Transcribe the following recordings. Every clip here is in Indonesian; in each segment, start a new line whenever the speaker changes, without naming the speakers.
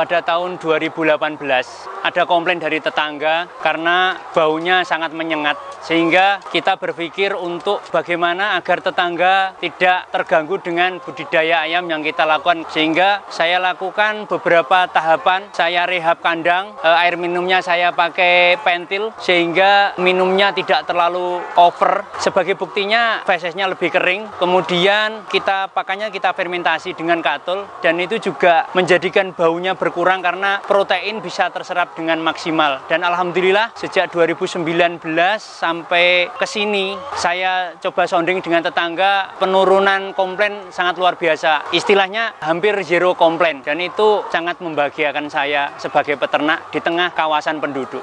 pada tahun 2018 ada komplain dari tetangga karena baunya sangat menyengat, sehingga kita berpikir untuk bagaimana agar tetangga tidak terganggu dengan budidaya ayam yang kita lakukan. Sehingga saya lakukan beberapa tahapan, saya rehab kandang, air minumnya saya pakai pentil sehingga minumnya tidak terlalu over. Sebagai buktinya fesesnya lebih kering, kemudian pakannya kita fermentasi dengan katul, dan itu juga menjadikan baunya berkurang karena protein bisa terserap dengan maksimal. Dan alhamdulillah sejak 2019 sampai ke sini saya coba sounding dengan tetangga, penurunan komplain sangat luar biasa. Istilahnya hampir zero komplain, dan itu sangat membahagiakan saya sebagai peternak di tengah kawasan penduduk.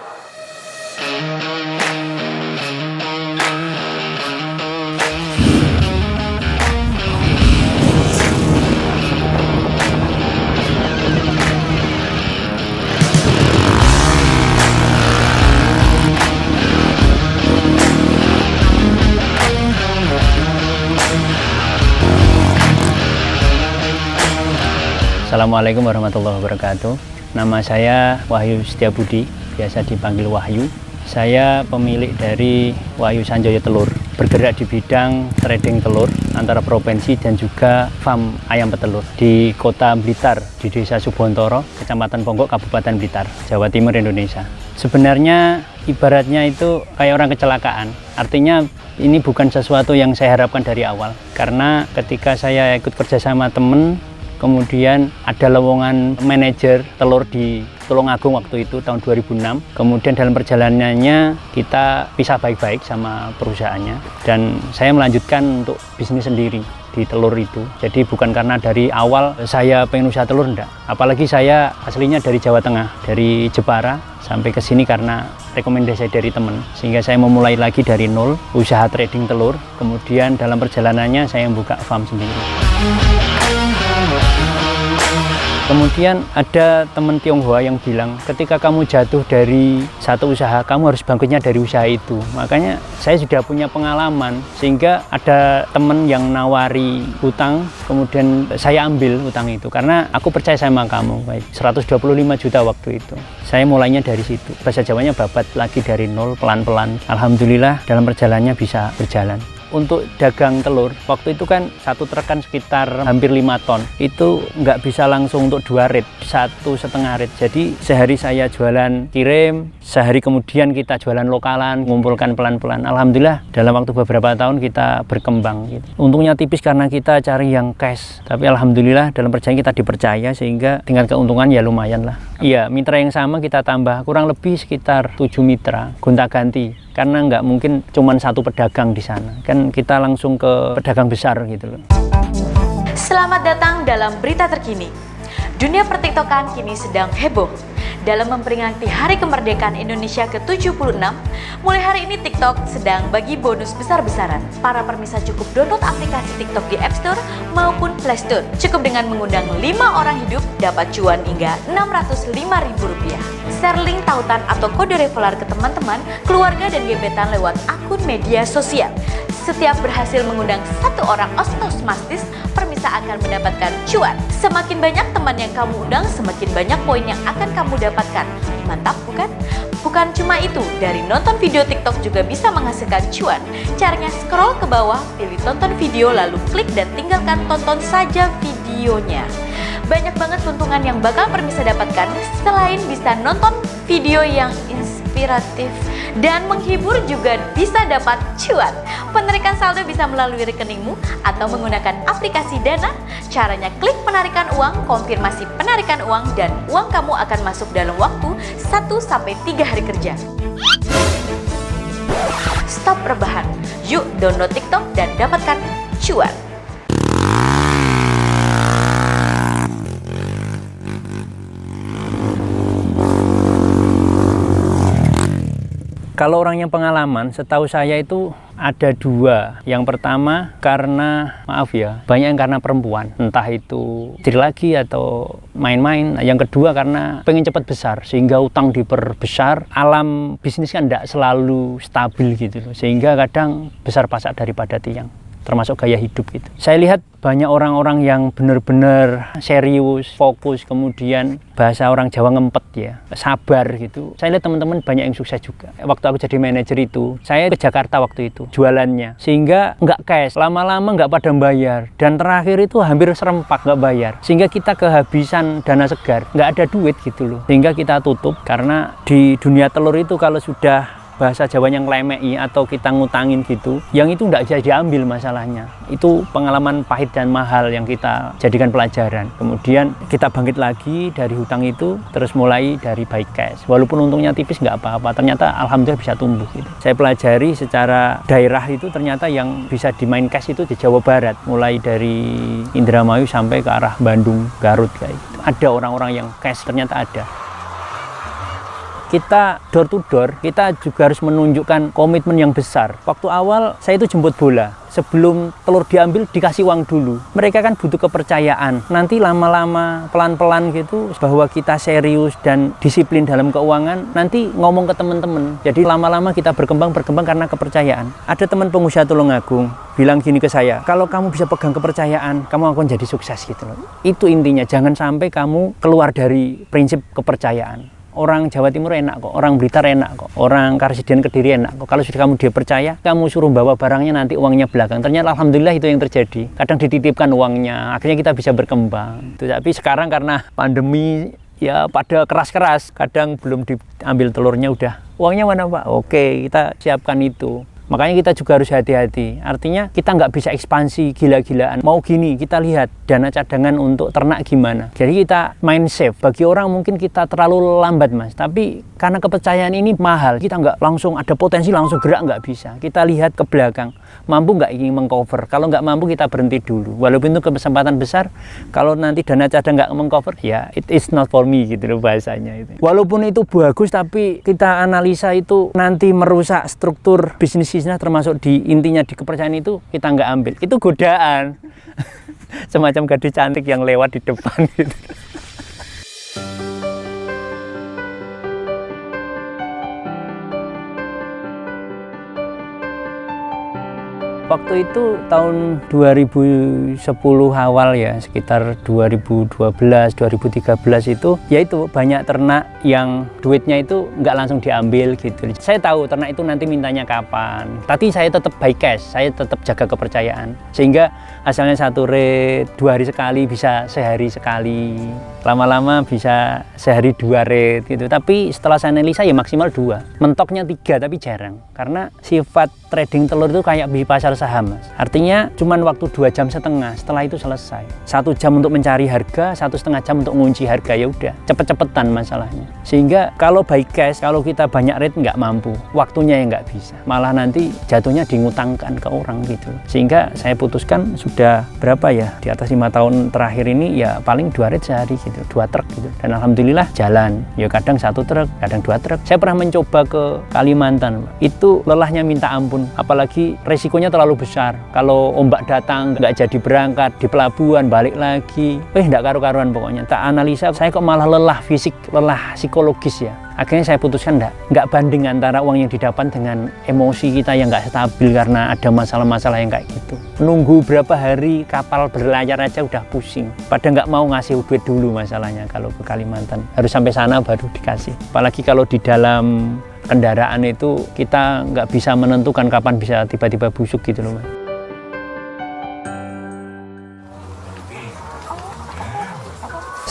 Assalamualaikum warahmatullahi wabarakatuh. Nama saya Wahyu Setiabudi, biasa dipanggil Wahyu. Saya pemilik dari Wahyu Sanjoyo Telur, bergerak di bidang trading telur antara provinsi dan juga farm ayam petelur di Kota Blitar, di Desa Subontoro, Kecamatan Ponggok, Kabupaten Blitar, Jawa Timur, Indonesia. Sebenarnya ibaratnya itu kayak orang kecelakaan. Artinya ini bukan sesuatu yang saya harapkan dari awal, karena ketika saya ikut kerja sama temen, kemudian ada lowongan manajer telur di Tulungagung waktu itu tahun 2006. Kemudian dalam perjalanannya kita pisah baik-baik sama perusahaannya, dan saya melanjutkan untuk bisnis sendiri di telur itu. Jadi bukan karena dari awal saya pengen usaha telur, enggak. Apalagi saya aslinya dari Jawa Tengah, dari Jepara sampai ke sini karena rekomendasi dari teman. Sehingga saya memulai lagi dari nol, usaha trading telur. Kemudian dalam perjalanannya saya membuka farm sendiri. Kemudian ada teman Tionghoa yang bilang, ketika kamu jatuh dari satu usaha, kamu harus bangkitnya dari usaha itu. Makanya saya sudah punya pengalaman, sehingga ada teman yang nawari hutang, kemudian saya ambil hutang itu. Karena aku percaya sama kamu, baik 125 juta waktu itu. Saya mulainya dari situ. Bahasa Jawanya babat lagi dari nol, pelan-pelan. Alhamdulillah dalam perjalanannya bisa berjalan. Untuk dagang telur, waktu itu kan satu truk kan sekitar hampir 5 ton. Itu nggak bisa langsung untuk 2 rit, 1,5 rit. Jadi sehari saya jualan kirim, sehari kemudian kita jualan lokalan, ngumpulkan pelan-pelan. Alhamdulillah dalam waktu beberapa tahun kita berkembang. Gitu. Untungnya tipis karena kita cari yang cash. Tapi alhamdulillah dalam perjalanan kita dipercaya, sehingga tingkat keuntungan ya lumayan lah. Iya, mitra yang sama kita tambah kurang lebih sekitar 7 mitra, gonta-ganti. Karena nggak mungkin cuma satu pedagang di sana, kan kita langsung ke pedagang besar gitu loh.
Selamat datang dalam berita terkini. Dunia pertiktokan kini sedang heboh. Dalam memperingati Hari Kemerdekaan Indonesia ke-76, mulai hari ini TikTok sedang bagi bonus besar-besaran. Para permisa cukup download aplikasi TikTok di App Store maupun Play Store. Cukup dengan mengundang 5 orang hidup dapat cuan hingga Rp605.000. Share link tautan atau kode referral ke teman-teman, keluarga dan gebetan lewat akun media sosial. Setiap berhasil mengundang 1 orang otomatis, permisa akan mendapatkan cuan. Semakin banyak teman yang kamu undang, semakin banyak poin yang akan kamu dapatkan. Mantap bukan? Bukan cuma itu, dari nonton video TikTok juga bisa menghasilkan cuan. Caranya scroll ke bawah, pilih tonton video, lalu klik dan tinggalkan tonton saja videonya. Banyak banget keuntungan yang bakal permisa dapatkan, selain bisa nonton video yang inspiratif dan menghibur, juga bisa dapat cuan. Penarikan saldo bisa melalui rekeningmu atau menggunakan aplikasi Dana. Caranya klik penarikan uang, konfirmasi penarikan uang, dan uang kamu akan masuk dalam waktu 1-3 hari kerja. Stop rebahan, yuk download TikTok dan dapatkan cuan.
Kalau orang yang pengalaman, setahu saya itu ada 2. Yang pertama karena, maaf ya, banyak yang karena perempuan. Entah itu istri lagi atau main-main. Yang kedua karena pengen cepat besar, sehingga utang diperbesar. Alam bisnis kan tidak selalu stabil gitu loh. Sehingga kadang besar pasak daripada tiang. termasuk gaya hidup gitu. Saya lihat banyak orang-orang yang benar-benar serius, fokus, kemudian bahasa orang Jawa ngempet ya, sabar gitu. Saya lihat teman-teman banyak yang sukses juga. Waktu aku jadi manajer itu, saya ke Jakarta waktu itu jualannya, sehingga nggak cash, lama-lama nggak pada bayar, dan terakhir itu hampir serempak nggak bayar, sehingga kita kehabisan dana segar, nggak ada duit gitu loh, sehingga kita tutup. Karena di dunia telur itu kalau sudah bahasa Jawanya ngelemei atau kita ngutangin gitu, yang itu nggak bisa diambil masalahnya. Itu pengalaman pahit dan mahal yang kita jadikan pelajaran. Kemudian kita bangkit lagi dari hutang itu, terus mulai dari buy cash. Walaupun untungnya tipis nggak apa-apa, ternyata alhamdulillah bisa tumbuh gitu. Saya pelajari secara daerah itu ternyata yang bisa dimain cash itu di Jawa Barat, mulai dari Indramayu sampai ke arah Bandung, Garut kayak gitu. Ada orang-orang yang cash, ternyata ada. Kita door to door, kita juga harus menunjukkan komitmen yang besar. Waktu awal saya itu jemput bola, sebelum telur diambil dikasih uang dulu. Mereka kan butuh kepercayaan. Nanti lama-lama, pelan-pelan gitu, bahwa kita serius dan disiplin dalam keuangan, nanti ngomong ke teman-teman. Jadi lama-lama kita berkembang karena kepercayaan. Ada teman pengusaha Tulungagung bilang gini ke saya, kalau kamu bisa pegang kepercayaan, kamu akan jadi sukses gitu loh. Itu intinya, jangan sampai kamu keluar dari prinsip kepercayaan. Orang Jawa Timur enak kok, orang Blitar enak kok, orang Karesidenan Kediri enak kok. Kalau sudah kamu dia percaya, kamu suruh bawa barangnya, nanti uangnya belakang. Ternyata alhamdulillah itu yang terjadi. Kadang dititipkan uangnya, akhirnya kita bisa berkembang. Tapi sekarang karena pandemi ya pada keras-keras, kadang belum diambil telurnya udah, uangnya mana Pak? Oke, kita siapkan itu. Makanya kita juga harus hati-hati. Artinya kita nggak bisa ekspansi gila-gilaan. Mau gini, kita lihat dana cadangan untuk ternak gimana. Jadi kita main safe. Bagi orang mungkin kita terlalu lambat Mas. Tapi karena kepercayaan ini mahal, kita nggak langsung ada potensi langsung gerak, nggak bisa. Kita lihat ke belakang. Mampu nggak ingin mengcover? Kalau nggak mampu kita berhenti dulu. Walaupun itu kesempatan besar, kalau nanti dana cadangan nggak mengcover, ya it is not for me gitu loh bahasanya itu. Walaupun itu bagus, tapi kita analisa itu nanti merusak struktur bisnisnya, termasuk di intinya di kepercayaan itu kita nggak ambil. Itu godaan. Semacam gadis cantik yang lewat di depan gitu. Waktu itu tahun 2010 awal ya, sekitar 2012, 2013 itu, yaitu banyak ternak yang duitnya itu nggak langsung diambil gitu. Saya tahu ternak itu nanti mintanya kapan, tapi saya tetap buy cash, saya tetap jaga kepercayaan. Sehingga asalnya satu red 2 hari sekali bisa sehari sekali, lama-lama bisa sehari 2 red gitu. Tapi setelah saya analisa ya maksimal 2, mentoknya 3 tapi jarang. Karena sifat trading telur itu kayak di pasar saham Mas. Artinya cuma waktu 2,5 jam, setelah itu selesai. 1 jam untuk mencari harga, 1,5 jam untuk ngunci harga, ya udah cepet-cepetan masalahnya. Sehingga kalau buy cash, kalau kita banyak rate nggak mampu, waktunya yang nggak bisa, malah nanti jatuhnya dingutangkan ke orang gitu. Sehingga saya putuskan sudah berapa ya, di atas 5 tahun terakhir ini ya paling 2 rate sehari gitu, 2 truk gitu. Dan alhamdulillah jalan, ya kadang 1 truk, kadang 2 truk. Saya pernah mencoba ke Kalimantan, itu lelahnya minta ampun, apalagi resikonya terlalu besar. Kalau ombak datang nggak jadi berangkat, di pelabuhan balik lagi, nggak karu-karuan pokoknya. Tak analisa, saya kok malah lelah fisik, lelah psikologis ya. Akhirnya saya putuskan nggak banding antara uang yang didapat dengan emosi kita yang nggak stabil karena ada masalah-masalah yang kayak gitu. Nunggu berapa hari kapal berlayar aja udah pusing. Padahal nggak mau ngasih duit dulu masalahnya kalau ke Kalimantan. Harus sampai sana baru dikasih. Apalagi kalau di dalam kendaraan itu kita nggak bisa menentukan kapan bisa tiba-tiba busuk gitu loh Mas.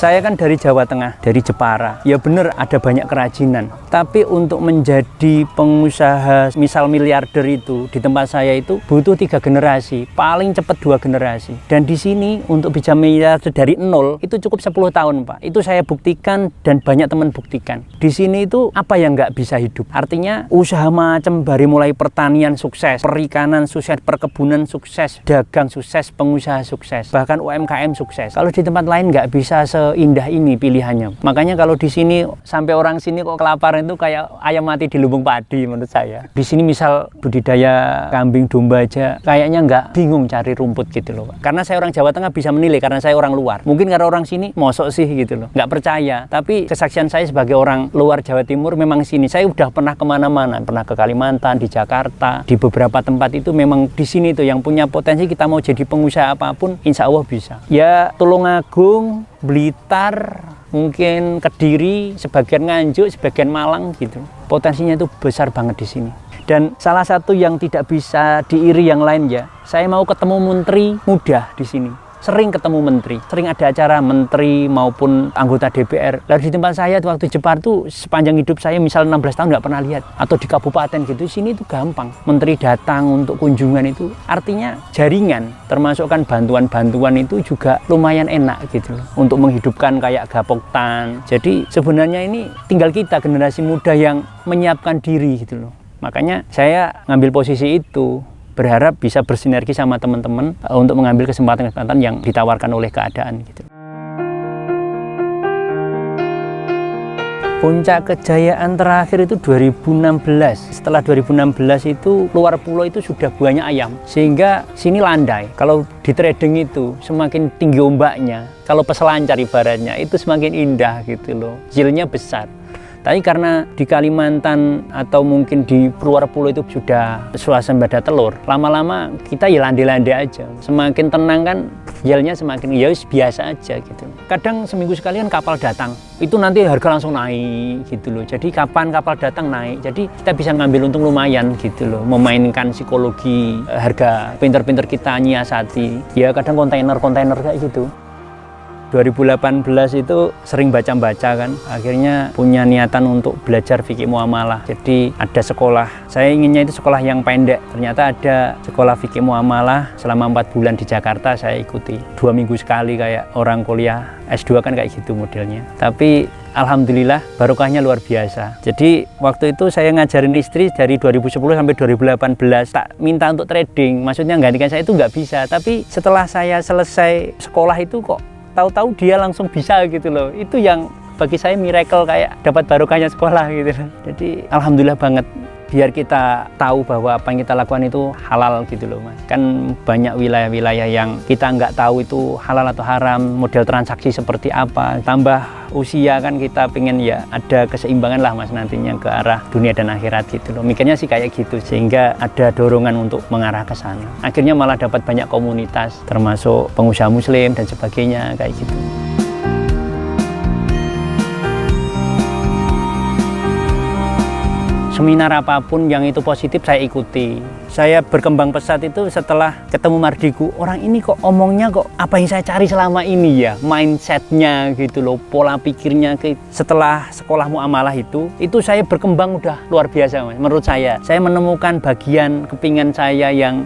Saya kan dari Jawa Tengah, dari Jepara. Ya bener ada banyak kerajinan. Tapi untuk menjadi pengusaha misal miliarder itu, di tempat saya itu butuh 3 generasi. Paling cepat 2 generasi. Dan di sini untuk bisa miliarder dari nol, itu cukup 10 tahun Pak. Itu saya buktikan dan banyak teman buktikan. Di sini itu apa yang nggak bisa hidup? Artinya usaha macam dari mulai pertanian sukses, perikanan sukses, perkebunan sukses, dagang sukses, pengusaha sukses. Bahkan UMKM sukses. Kalau di tempat lain nggak bisa seindah ini pilihannya. Makanya kalau di sini sampai orang sini kok kelaparan itu kayak ayam mati di lumbung padi menurut saya. Di sini misal budidaya kambing domba aja kayaknya nggak bingung cari rumput gitu loh Pak. Karena saya orang Jawa Tengah bisa menilai karena saya orang luar. Mungkin karena orang sini mosok sih gitu loh, nggak percaya. Tapi kesaksian saya sebagai orang luar Jawa Timur memang sini. Saya udah pernah kemana-mana, pernah ke Kalimantan, di Jakarta, di beberapa tempat itu memang di sini tuh yang punya potensi kita mau jadi pengusaha apapun, insya Allah bisa. Ya Tulungagung, Blitar, mungkin Kediri, sebagian Nganjuk, sebagian Malang gitu. Potensinya itu besar banget di sini. Dan salah satu yang tidak bisa diiri yang lain ya, saya mau ketemu menteri mudah di sini. Sering ketemu menteri, sering ada acara menteri maupun anggota DPR. Lalu di tempat saya waktu Jepar tuh sepanjang hidup saya misal 16 tahun nggak pernah lihat. Atau di kabupaten gitu, sini tuh gampang. Menteri datang untuk kunjungan itu artinya jaringan. Termasuk kan bantuan-bantuan itu juga lumayan enak gitu loh. Untuk menghidupkan kayak Gapoktan. Jadi sebenarnya ini tinggal kita generasi muda yang menyiapkan diri gitu loh. Makanya saya ngambil posisi itu. Berharap bisa bersinergi sama teman-teman untuk mengambil kesempatan-kesempatan yang ditawarkan oleh keadaan gitu. Puncak kejayaan terakhir itu 2016. Setelah 2016 itu luar pulau itu sudah banyak ayam sehingga sini landai. Kalau di trading itu semakin tinggi ombaknya, kalau peselancar ibaratnya itu semakin indah gitu loh. Yieldnya besar. Tapi karena di Kalimantan atau mungkin di luar pulau itu sudah swasembada telur, lama-lama kita ya landai-landai aja. Semakin tenang kan, yieldnya semakin ya biasa aja gitu. Kadang seminggu sekali kan kapal datang, itu nanti harga langsung naik gitu loh. Jadi kapan kapal datang naik, jadi kita bisa ngambil untung lumayan gitu loh. Memainkan psikologi harga, pinter-pinter kita nyiasati. Ya kadang kontainer kayak gitu. 2018 itu sering baca-baca kan, akhirnya punya niatan untuk belajar fikih muamalah. Jadi ada sekolah, saya inginnya itu sekolah yang pendek. Ternyata ada sekolah fikih muamalah selama 4 bulan di Jakarta saya ikuti. 2 minggu sekali kayak orang kuliah S2 kan kayak gitu modelnya. Tapi alhamdulillah barokahnya luar biasa. Jadi waktu itu saya ngajarin istri dari 2010 sampai 2018 tak minta untuk trading, maksudnya gantikan saya itu nggak bisa. Tapi setelah saya selesai sekolah itu kok tahu-tahu dia langsung bisa gitu loh. Itu yang bagi saya miracle, kayak dapat barokahnya sekolah gitu loh. Jadi alhamdulillah banget, biar kita tahu bahwa apa yang kita lakukan itu halal gitu loh Mas. Kan banyak wilayah-wilayah yang kita nggak tahu itu halal atau haram, model transaksi seperti apa. Tambah usia kan kita pengen ya ada keseimbangan lah Mas nantinya ke arah dunia dan akhirat gitu loh. Mikirnya sih kayak gitu, sehingga ada dorongan untuk mengarah ke sana. Akhirnya malah dapat banyak komunitas, termasuk pengusaha muslim dan sebagainya kayak gitu. Seminar apapun yang itu positif saya ikuti. Saya berkembang pesat itu setelah ketemu Mardigu. Orang ini kok omongnya kok apa yang saya cari selama ini ya, mindsetnya gitu loh, pola pikirnya. Setelah sekolah muamalah itu saya berkembang udah luar biasa Mas. Menurut saya menemukan bagian kepingan saya yang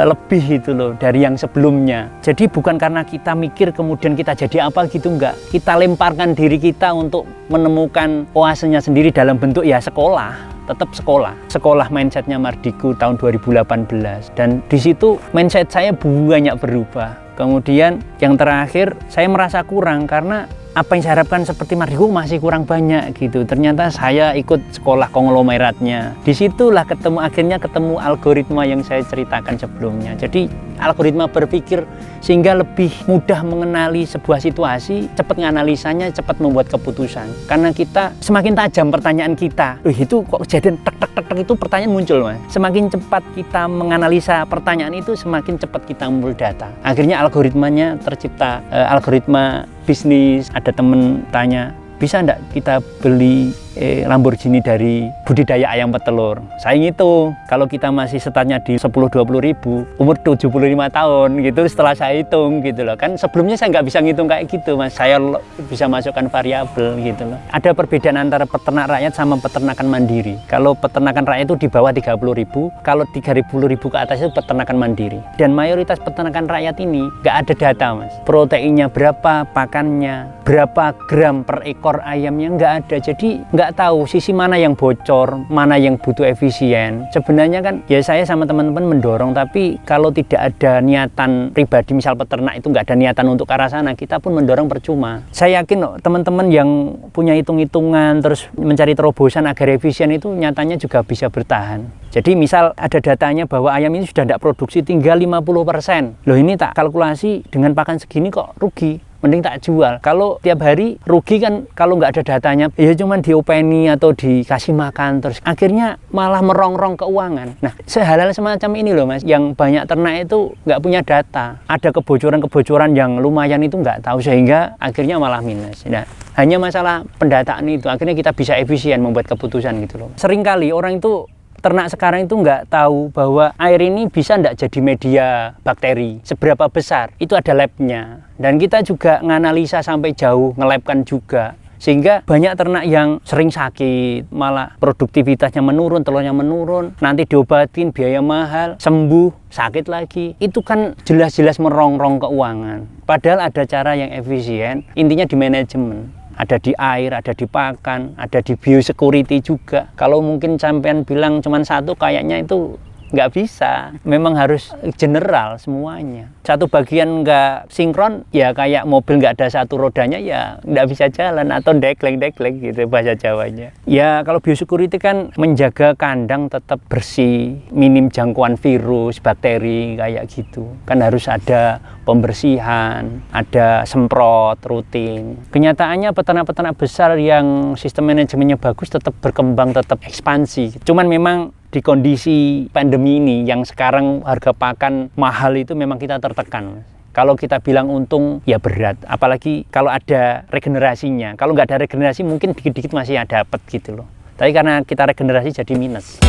lebih gitu loh dari yang sebelumnya. Jadi bukan karena kita mikir kemudian kita jadi apa gitu, enggak. Kita lemparkan diri kita untuk menemukan oasenya sendiri dalam bentuk ya sekolah. Tetap sekolah mindsetnya Mardigu tahun 2018, dan di situ mindset saya banyak berubah. Kemudian yang terakhir saya merasa kurang karena apa yang saya harapkan seperti Mardigu masih kurang banyak gitu. Ternyata saya ikut sekolah konglomeratnya. Disitulah akhirnya ketemu algoritma yang saya ceritakan sebelumnya. Jadi algoritma berpikir sehingga lebih mudah mengenali sebuah situasi, cepat menganalisanya, cepat membuat keputusan. Karena kita semakin tajam pertanyaan kita, itu kok kejadian tek itu pertanyaan muncul Mas. Semakin cepat kita menganalisa pertanyaan itu, semakin cepat kita mengumpul data. Akhirnya algoritmanya tercipta, algoritma bisnis. Ada temen tanya, bisa enggak kita beli Lamborghini dari budidaya ayam petelur? Saya ngitung, kalau kita masih startnya di 10-20 ribu, umur 75 tahun gitu, setelah saya hitung gitu loh. Kan sebelumnya saya nggak bisa ngitung kayak gitu Mas, saya bisa masukkan variabel gitu loh. Ada perbedaan antara peternak rakyat sama peternakan mandiri. Kalau peternakan rakyat itu di bawah 30 ribu, kalau 30 ribu ke atas itu peternakan mandiri. Dan mayoritas peternakan rakyat ini nggak ada data Mas. Proteinnya berapa, pakannya, berapa gram per ekor ayamnya nggak ada. Jadi nggak nggak tahu sisi mana yang bocor, mana yang butuh efisien. Sebenarnya kan ya saya sama teman-teman mendorong, tapi kalau tidak ada niatan pribadi, misal peternak itu nggak ada niatan untuk ke arah sana, kita pun mendorong percuma. Saya yakin loh, teman-teman yang punya hitung-hitungan terus mencari terobosan agar efisien itu nyatanya juga bisa bertahan. Jadi misal ada datanya bahwa ayam ini sudah tidak produksi, tinggal 50%. Loh ini tak kalkulasi dengan pakan segini kok rugi. Mending tak jual. Kalau tiap hari rugi kan, kalau nggak ada datanya, ya cuman diopeni atau dikasih makan terus. Akhirnya malah merongrong keuangan. Nah, hal-hal semacam ini loh Mas, yang banyak ternak itu nggak punya data. Ada kebocoran-kebocoran yang lumayan itu nggak tahu, sehingga akhirnya malah minus. Nah, hanya masalah pendataan itu, akhirnya kita bisa efisien membuat keputusan gitu loh. Seringkali orang itu ternak sekarang itu nggak tahu bahwa air ini bisa nggak jadi media bakteri, seberapa besar, itu ada labnya. Dan kita juga nganalisa sampai jauh, ngelabkan juga. Sehingga banyak ternak yang sering sakit, malah produktivitasnya menurun, telurnya menurun, nanti diobatin, biaya mahal, sembuh, sakit lagi. Itu kan jelas-jelas merongrong keuangan. Padahal ada cara yang efisien, intinya di manajemen. Ada di air, ada di pakan, ada di biosecurity juga. Kalau mungkin sampean bilang cuma satu, kayaknya itu nggak bisa. Memang harus general semuanya. Satu bagian nggak sinkron, ya kayak mobil nggak ada satu rodanya, ya nggak bisa jalan. Atau dekleng-dekleng gitu bahasa Jawanya. Ya kalau biosecurity kan menjaga kandang tetap bersih, minim jangkauan virus, bakteri, kayak gitu. Kan harus ada pembersihan, ada semprot rutin. Kenyataannya peternak-peternak besar yang sistem manajemennya bagus tetap berkembang, tetap ekspansi. Cuman memang di kondisi pandemi ini yang sekarang harga pakan mahal itu memang kita tertekan. Kalau kita bilang untung ya berat, apalagi kalau ada regenerasinya. Kalau nggak ada regenerasi mungkin dikit-dikit masih ada dapat gitu loh. Tapi karena kita regenerasi jadi minus.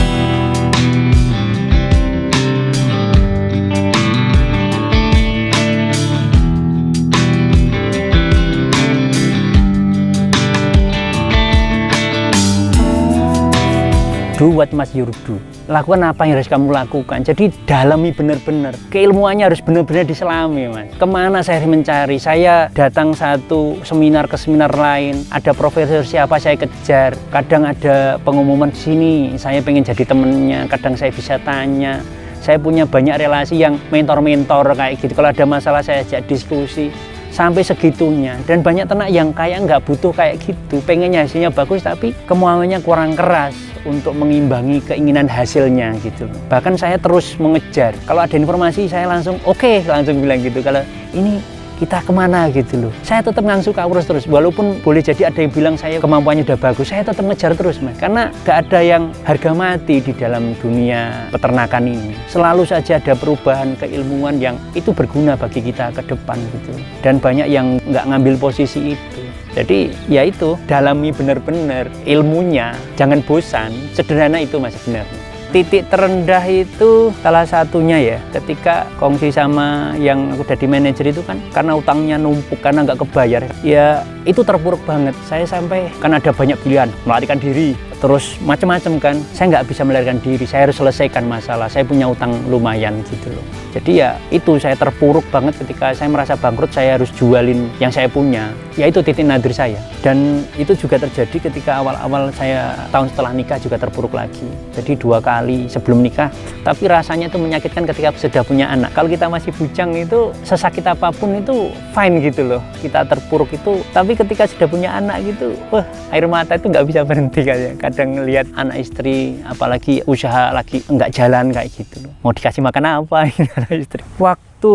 Do what must you do. Lakukan apa yang harus kamu lakukan. Jadi dalami benar-benar. Keilmuannya harus benar-benar diselami, Mas. Kemana saya mencari? Saya datang satu seminar ke seminar lain. Ada profesor siapa saya kejar. Kadang ada pengumuman di sini. Saya pengen jadi temennya. Kadang saya bisa tanya. Saya punya banyak relasi yang mentor-mentor kayak gitu. Kalau ada masalah saya ajak diskusi. Sampai segitunya. Dan banyak ternak yang kayak nggak butuh kayak gitu. Pengennya hasilnya bagus tapi kemauannya kurang keras untuk mengimbangi keinginan hasilnya gitu. Bahkan saya terus mengejar. Kalau ada informasi saya langsung langsung bilang gitu. Kalau ini kita kemana gitu loh. Saya tetap ngangsu urus terus. Walaupun boleh jadi ada yang bilang saya kemampuannya udah bagus, saya tetap ngejar terus Mas. Karena gak ada yang harga mati di dalam dunia peternakan ini. Selalu saja ada perubahan keilmuan yang itu berguna bagi kita ke depan gitu. Dan banyak yang nggak ngambil posisi itu. Jadi ya itu, dalami benar-benar ilmunya, jangan bosan. Sederhana itu Mas sebenarnya. Titik terendah itu salah satunya ya ketika kongsi sama yang udah di manajer itu kan karena utangnya numpuk, karena nggak kebayar ya itu terpuruk banget. Saya sampai kan ada banyak pilihan, melarikan diri terus macam-macam kan, saya nggak bisa melarikan diri, saya harus selesaikan masalah, saya punya utang lumayan gitu loh. Jadi ya itu saya terpuruk banget ketika saya merasa bangkrut, saya harus jualin yang saya punya, ya itu titik nadir saya. Dan itu juga terjadi ketika awal-awal saya tahun setelah nikah juga terpuruk lagi. Jadi 2 kali sebelum nikah, tapi rasanya itu menyakitkan ketika sudah punya anak. Kalau kita masih bujang itu sesakit apapun itu fine gitu loh, kita terpuruk itu. Tapi ketika sudah punya anak gitu, wah air mata itu nggak bisa berhenti kayaknya. Kadang lihat anak istri, apalagi usaha lagi nggak jalan kayak gitu loh. Mau dikasih makan apa anak istri. Waktu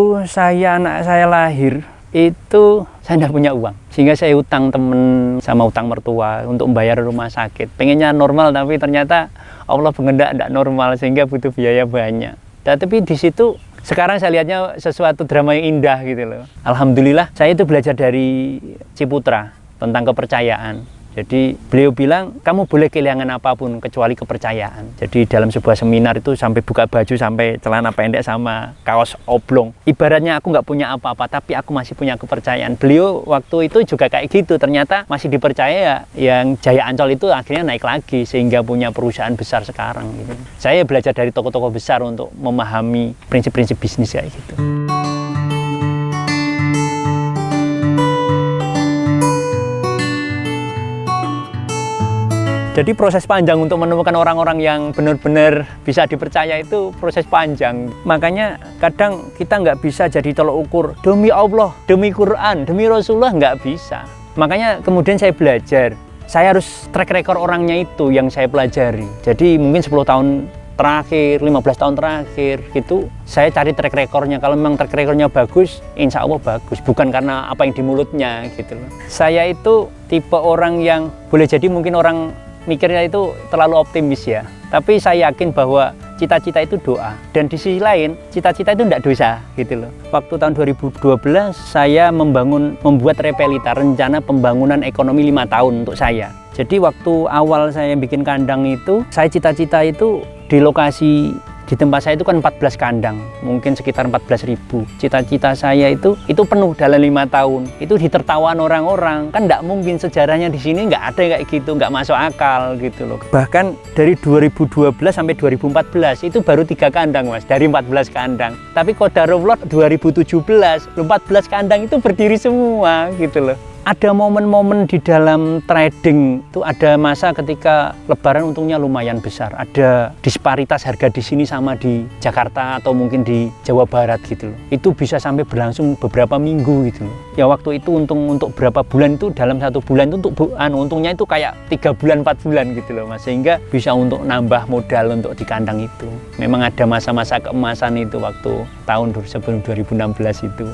anak saya lahir itu saya tidak punya uang, sehingga saya utang temen sama utang mertua untuk membayar rumah sakit. Pengennya normal tapi ternyata Allah berkehendak tidak normal sehingga butuh biaya banyak. Tapi di situ sekarang saya lihatnya sesuatu drama yang indah gitu loh. Alhamdulillah saya itu belajar dari Ciputra tentang kepercayaan. Jadi beliau bilang kamu boleh kehilangan apapun kecuali kepercayaan. Jadi dalam sebuah seminar itu sampai buka baju, sampai celana pendek sama kaos oblong. Ibaratnya aku nggak punya apa-apa tapi aku masih punya kepercayaan. Beliau waktu itu juga kayak gitu, ternyata masih dipercaya. Yang Jaya Ancol itu akhirnya naik lagi sehingga punya perusahaan besar sekarang gitu. Saya belajar dari tokoh-tokoh besar untuk memahami prinsip-prinsip bisnis kayak gitu. Jadi proses panjang untuk menemukan orang-orang yang benar-benar bisa dipercaya itu proses panjang. Makanya kadang kita nggak bisa jadi tolok ukur demi Allah, demi Quran, demi Rasulullah, nggak bisa. Makanya kemudian saya belajar, saya harus track record orangnya itu yang saya pelajari. Jadi mungkin 10 tahun terakhir, 15 tahun terakhir gitu, saya cari track recordnya. Kalau memang track recordnya bagus, insya Allah bagus. Bukan karena apa yang di mulutnya gitu loh. Saya itu tipe orang yang boleh jadi mungkin orang mikirnya itu terlalu optimis ya. Tapi saya yakin bahwa cita-cita itu doa. Dan di sisi lain, cita-cita itu tidak dosa gitu loh. Waktu tahun 2012 saya membuat Repelita, rencana pembangunan ekonomi 5 tahun untuk saya. Jadi waktu awal saya bikin kandang itu, saya cita-cita itu di lokasi di tempat saya itu kan 14 kandang, mungkin sekitar 14.000. Cita-cita saya itu penuh dalam 5 tahun. Itu ditertawan orang-orang, kan nggak mungkin, sejarahnya di sini nggak ada kayak gitu, nggak masuk akal gitu loh. Bahkan dari 2012 sampai 2014 itu baru 3 kandang mas, dari 14 kandang. Tapi qadarullah 2017, 14 kandang itu berdiri semua gitu loh. Ada momen-momen di dalam trading itu, ada masa ketika lebaran untungnya lumayan besar. Ada disparitas harga di sini sama di Jakarta atau mungkin di Jawa Barat gitu loh. Itu bisa sampai berlangsung beberapa minggu gitu loh. Ya waktu itu untung untuk berapa bulan itu, dalam 1 bulan itu untuk untungnya itu kayak 3 bulan 4 bulan gitu loh mas. Sehingga bisa untuk nambah modal untuk di kandang itu. Memang ada masa-masa keemasan itu waktu tahun sebelum 2016 itu.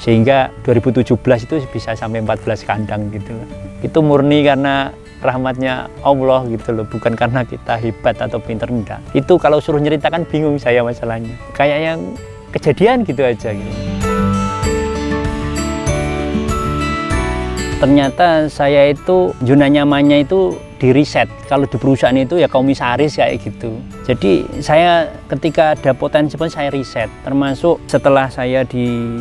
Sehingga 2017 itu bisa sampai 14 kandang gitu loh. Itu murni karena rahmatnya Allah gitu loh, bukan karena kita hebat atau pinter, enggak. Itu kalau suruh nyeritakan bingung saya masalahnya. Kayak yang kejadian gitu aja gitu. Ternyata saya itu zona nyamannya itu di riset. Kalau di perusahaan itu ya komisaris kayak gitu. Jadi saya ketika ada potensi pun saya riset. Termasuk setelah saya di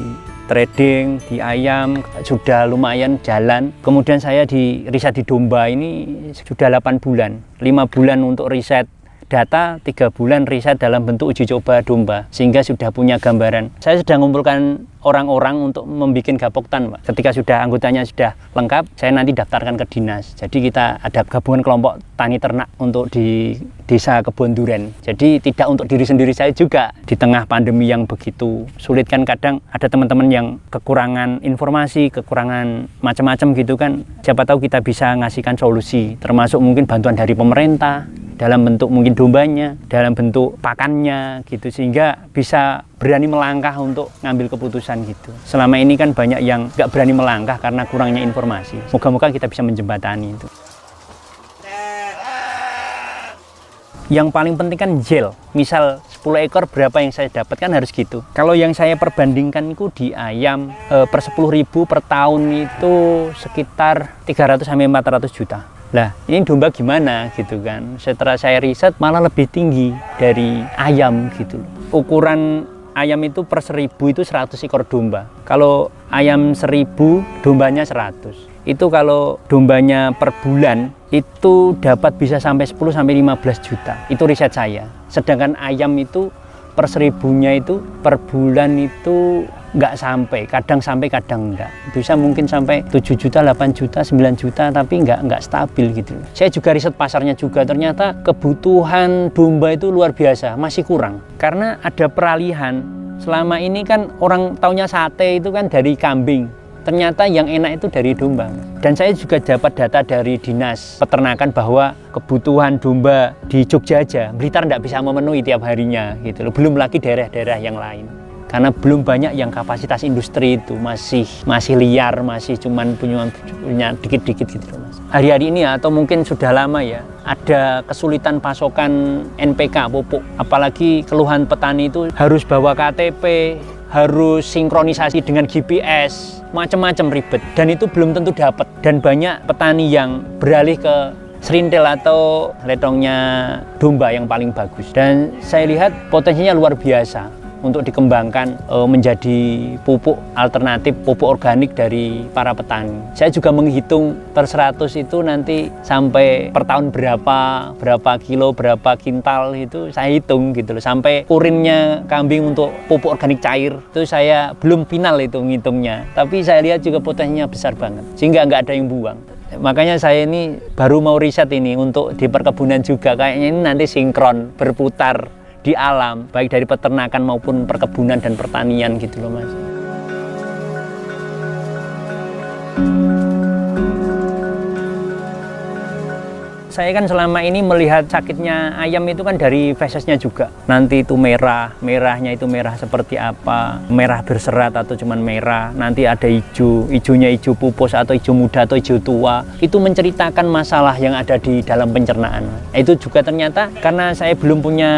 trading di ayam sudah lumayan jalan. Kemudian saya di riset di domba ini sudah 8 bulan. 5 bulan untuk riset data, 3 bulan riset dalam bentuk uji coba domba. Sehingga sudah punya gambaran. Saya sudah mengumpulkan orang-orang untuk membuat gapoktan, Pak. Ketika sudah anggotanya sudah lengkap, saya nanti daftarkan ke dinas. Jadi kita ada gabungan kelompok tani ternak untuk di desa Kebon Duren. Jadi tidak untuk diri sendiri saya juga. Di tengah pandemi yang begitu sulit kan, kadang ada teman-teman yang kekurangan informasi, kekurangan macam-macam gitu kan. Siapa tahu kita bisa ngasihkan solusi, termasuk mungkin bantuan dari pemerintah, dalam bentuk mungkin dombanya, dalam bentuk pakannya gitu, sehingga bisa berani melangkah untuk ngambil keputusan gitu. Selama ini kan banyak yang nggak berani melangkah karena kurangnya informasi. Moga-moga kita bisa menjembatani itu. Yang paling penting kan gel. Misal 10 ekor berapa yang saya dapatkan harus gitu. Kalau yang saya perbandingkan itu di ayam per 10.000 per tahun itu sekitar 300 sampai 400 juta. Lah, ini domba gimana gitu kan. Setelah saya riset malah lebih tinggi dari ayam gitu. Ukuran ayam itu per 1000 itu 100 ekor domba. Kalau ayam 1000, dombanya 100. Itu kalau dombanya per bulan itu dapat bisa sampai 10 sampai 15 juta. Itu riset saya. Sedangkan ayam itu per 1000-nya itu per bulan itu nggak sampai, kadang sampai kadang enggak. Bisa mungkin sampai 7 juta, 8 juta, 9 juta, tapi nggak stabil gitu. Saya juga riset pasarnya juga, ternyata kebutuhan domba itu luar biasa, masih kurang. Karena ada peralihan, selama ini kan orang taunya sate itu kan dari kambing. Ternyata yang enak itu dari domba. Dan saya juga dapat data dari dinas peternakan bahwa kebutuhan domba di Jogja aja, Blitar nggak bisa memenuhi tiap harinya gitu loh. Belum lagi daerah-daerah yang lain. Karena belum banyak yang kapasitas industri itu masih liar, masih cuman punya dikit-dikit gitu loh mas. Hari-hari ini atau mungkin sudah lama ya, ada kesulitan pasokan NPK pupuk. Apalagi keluhan petani itu harus bawa KTP, harus sinkronisasi dengan GPS, macam-macam ribet. Dan itu belum tentu dapat. Dan banyak petani yang beralih ke serintil atau letongnya domba yang paling bagus. Dan saya lihat potensinya luar biasa untuk dikembangkan menjadi pupuk alternatif, pupuk organik dari para petani. Saya juga menghitung per 100 itu nanti sampai per tahun berapa kilo, berapa kintal itu saya hitung gitu loh. Sampai urinnya kambing untuk pupuk organik cair itu saya belum final itu ngitungnya. Tapi saya lihat juga potensinya besar banget, sehingga nggak ada yang buang. Makanya saya ini baru mau riset ini untuk di perkebunan juga. Kayaknya ini nanti sinkron, berputar di alam, baik dari peternakan maupun perkebunan dan pertanian gitu loh, Mas. Saya kan selama ini melihat sakitnya ayam itu kan dari fesesnya juga. Nanti itu merah, merahnya itu merah seperti apa, merah berserat atau cuman merah. Nanti ada hijau, hijaunya hijau pupus atau hijau muda atau hijau tua. Itu menceritakan masalah yang ada di dalam pencernaan. Itu juga ternyata karena saya belum punya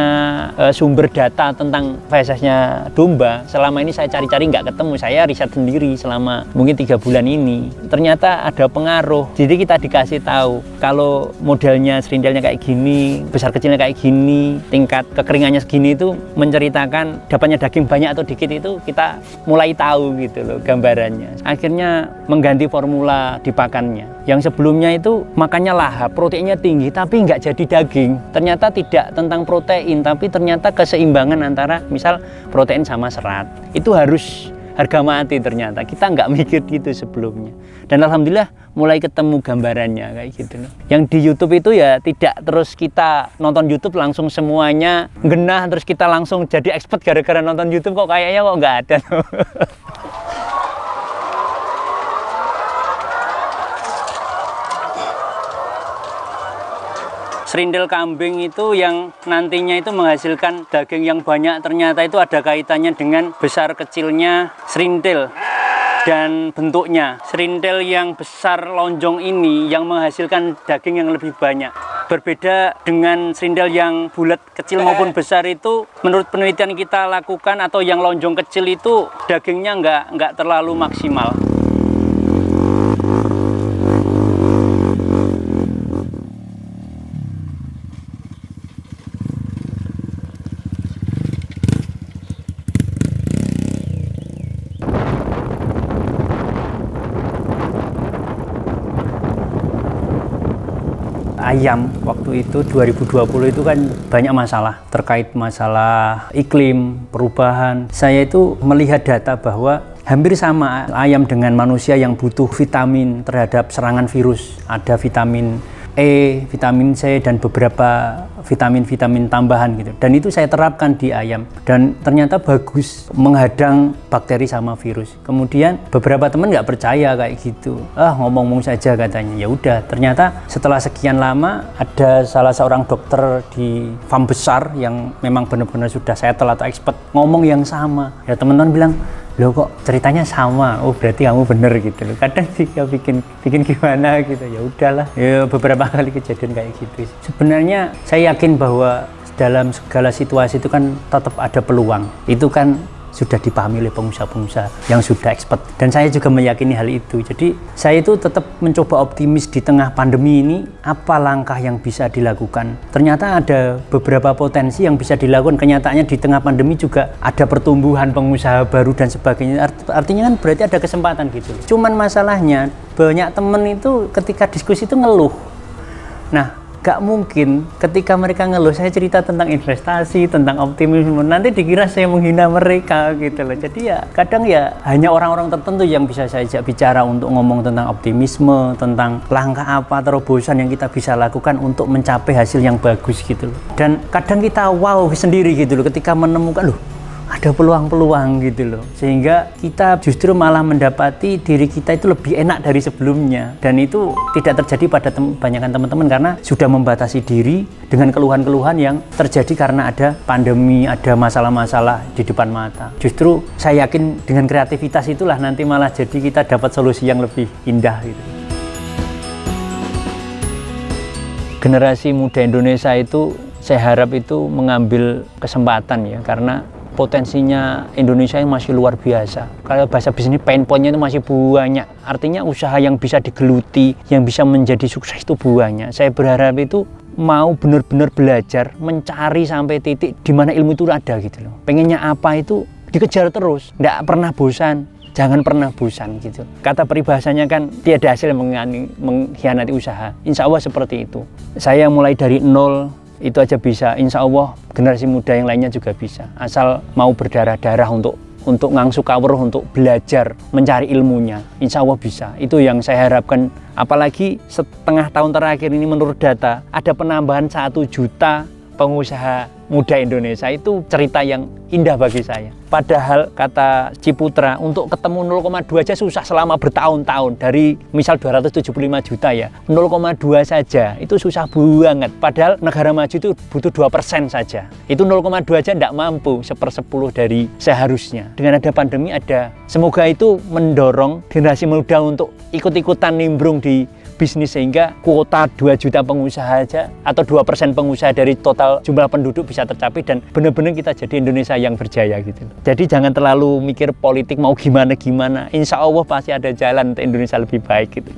sumber data tentang fesesnya domba. Selama ini saya cari-cari nggak ketemu. Saya riset sendiri selama mungkin 3 bulan ini. Ternyata ada pengaruh. Jadi kita dikasih tahu kalau modelnya serindelnya kayak gini, besar kecilnya kayak gini, tingkat kekeringannya segini, itu menceritakan dapatnya daging banyak atau dikit itu kita mulai tahu gitu loh gambarannya. Akhirnya mengganti formula di pakannya. Yang sebelumnya itu makannya lahap, proteinnya tinggi tapi nggak jadi daging. Ternyata tidak tentang protein, tapi ternyata keseimbangan antara misal protein sama serat. Itu harus harga mati ternyata. Kita nggak mikir gitu sebelumnya. Dan alhamdulillah mulai ketemu gambarannya kayak gitu loh. Yang di YouTube itu ya tidak terus kita nonton YouTube langsung semuanya genah terus kita langsung jadi expert gara-gara nonton YouTube, kok kayaknya kok nggak ada loh. Serindel kambing itu yang nantinya itu menghasilkan daging yang banyak, ternyata itu ada kaitannya dengan besar kecilnya serindel dan bentuknya. Serindel yang besar lonjong ini yang menghasilkan daging yang lebih banyak. Berbeda dengan serindel yang bulat kecil maupun besar itu, menurut penelitian kita lakukan atau yang lonjong kecil itu dagingnya nggak terlalu maksimal. Ayam waktu itu 2020 itu kan banyak masalah terkait masalah iklim, perubahan. Saya itu melihat data bahwa hampir sama ayam dengan manusia yang butuh vitamin terhadap serangan virus. Ada vitamin E, vitamin C, dan beberapa vitamin-vitamin tambahan gitu. Dan itu saya terapkan di ayam dan ternyata bagus menghadang bakteri sama virus. Kemudian beberapa teman nggak percaya kayak gitu. Ngomong-ngomong saja katanya. Ya udah, ternyata setelah sekian lama ada salah seorang dokter di farm besar yang memang benar-benar sudah settle atau expert ngomong yang sama. Ya teman-teman bilang, loh kok ceritanya sama, oh berarti kamu bener gitu loh. Kadang sih ya bikin gimana gitu, ya udahlah. Ya beberapa kali kejadian kayak gitu. Sebenarnya saya yakin bahwa dalam segala situasi itu kan tetap ada peluang. Itu kan sudah dipahami oleh pengusaha-pengusaha yang sudah expert, dan saya juga meyakini hal itu. Jadi saya itu tetap mencoba optimis di tengah pandemi ini. Apa langkah yang bisa dilakukan? Ternyata ada beberapa potensi yang bisa dilakukan. Kenyataannya di tengah pandemi juga ada pertumbuhan pengusaha baru dan sebagainya. Artinya kan berarti ada kesempatan gitu. Cuman masalahnya banyak temen itu ketika diskusi itu ngeluh. Nah, gak mungkin ketika mereka ngeluh saya cerita tentang investasi, tentang optimisme, nanti dikira saya menghina mereka gitu loh. Jadi ya kadang ya hanya orang-orang tertentu yang bisa saya ajak bicara untuk ngomong tentang optimisme, tentang langkah apa terobosan yang kita bisa lakukan untuk mencapai hasil yang bagus gitu loh. Dan kadang kita wow sendiri gitu loh ketika menemukan, loh ada peluang-peluang gitu loh, sehingga kita justru malah mendapati diri kita itu lebih enak dari sebelumnya. Dan itu tidak terjadi pada kebanyakan teman-teman karena sudah membatasi diri dengan keluhan-keluhan yang terjadi karena ada pandemi, ada masalah-masalah di depan mata. Justru saya yakin dengan kreativitas itulah nanti malah jadi kita dapat solusi yang lebih indah gitu. Generasi muda Indonesia itu saya harap itu mengambil kesempatan ya, karena potensinya Indonesia yang masih luar biasa. Kalau bahasa bisnis pain point-nya itu masih banyak. Artinya usaha yang bisa digeluti, yang bisa menjadi sukses itu banyak. Saya berharap itu mau benar-benar belajar, mencari sampai titik di mana ilmu itu ada gitu loh. Pengennya apa itu dikejar terus, nggak pernah bosan. Jangan pernah bosan gitu. Kata peribahasanya kan tiada hasil mengkhianati usaha. Insya Allah seperti itu. Saya mulai dari nol itu aja bisa, insya Allah generasi muda yang lainnya juga bisa, asal mau berdarah-darah untuk untuk ngangsu kawruh, untuk belajar, mencari ilmunya. Insya Allah bisa. Itu yang saya harapkan. Apalagi setengah tahun terakhir ini menurut data, ada penambahan 1 juta pengusaha muda Indonesia. Itu cerita yang indah bagi saya. Padahal kata Ciputra, untuk ketemu 0,2 aja susah selama bertahun-tahun. Dari misal 275 juta ya, 0,2 saja itu susah banget. Padahal negara maju itu butuh 2% saja. Itu 0,2 aja tidak mampu, 1/10 dari seharusnya. Dengan ada pandemi semoga itu mendorong generasi muda untuk ikut-ikutan nimbrung di bisnis, sehingga kuota 2 juta pengusaha aja atau 2% pengusaha dari total jumlah penduduk bisa tercapai dan benar-benar kita jadi Indonesia yang berjaya gitu. Jadi jangan terlalu mikir politik mau gimana-gimana. Insya Allah pasti ada jalan untuk Indonesia lebih baik gitu.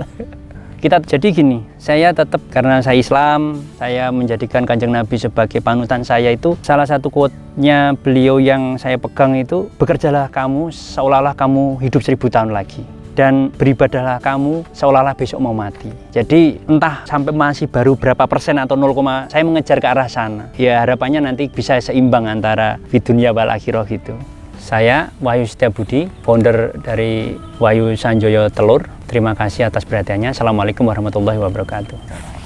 Kita jadi gini, saya tetap karena saya Islam, saya menjadikan Kanjeng Nabi sebagai panutan saya. Itu salah satu quote-nya beliau yang saya pegang itu, bekerjalah kamu seolah-olah kamu hidup 1000 tahun lagi. Dan beribadahlah kamu seolah-olah besok mau mati. Jadi entah sampai masih baru berapa persen atau 0, saya mengejar ke arah sana. Ya harapannya nanti bisa seimbang antara fidunya wal akhirah gitu. Saya Wahyu Setiabudi, founder dari Wahyu Sanjoyo Telur. Terima kasih atas perhatiannya. Assalamualaikum warahmatullahi wabarakatuh.